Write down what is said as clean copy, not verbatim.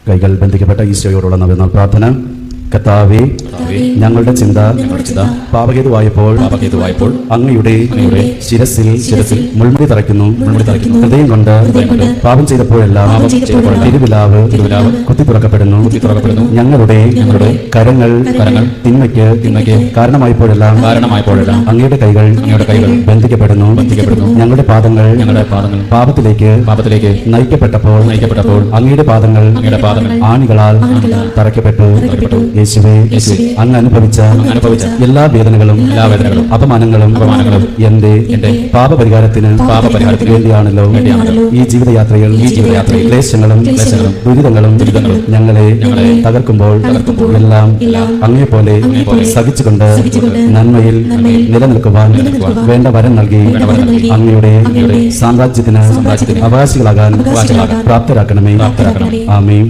കൈകൾ ബന്ധിക്കപ്പെട്ട ഈശോയോടുള്ള നവനാൾ പ്രാർത്ഥന. കർത്താവേ, ഞങ്ങളുടെ ചിന്ത പാപഹേതുവായപ്പോൾ അങ്ങയുടെ ശിരസിൽ മുൾമുടി തറയ്ക്കുന്നു. ഹൃദയം കൊണ്ട് പാപം ചെയ്തപ്പോഴെല്ലാം തിരുവിലാവ് കുത്തി തുറക്കപ്പെടുന്നു. ഞങ്ങളുടെ കരങ്ങൾ തിന്മയ്ക്ക് കാരണമായപ്പോഴെല്ലാം അങ്ങയുടെ കൈകൾ ബന്ധിക്കപ്പെടുന്നു. ഞങ്ങളുടെ പാദങ്ങൾ പാപത്തിലേക്ക് നയിക്കപ്പെട്ടപ്പോൾ അങ്ങയുടെ പാദങ്ങൾ ആണികളാൽ തറയ്ക്കപ്പെട്ടു. യേശുവേ, അങ്ങ് അനുഭവിച്ച എല്ലാ വേദനകളും അപമാനങ്ങളും എന്റെ പാപപരിഹാരത്തിന് വേണ്ടിയാണല്ലോ. ഈ ജീവിതയാത്രയിൽ ക്ലേശങ്ങളും ദുരിതങ്ങളും ഞങ്ങളെ തകർക്കുമ്പോൾ എല്ലാം അങ്ങയെപ്പോലെ സഹിച്ചുകൊണ്ട് നന്മയിൽ നിലനിൽക്കുവാൻ വേണ്ട വരം നൽകി അങ്ങയുടെ സാമ്രാജ്യത്തിന് അവകാശികളാകാൻ പ്രാപ്തരാക്കണമേ. ആമേൻ.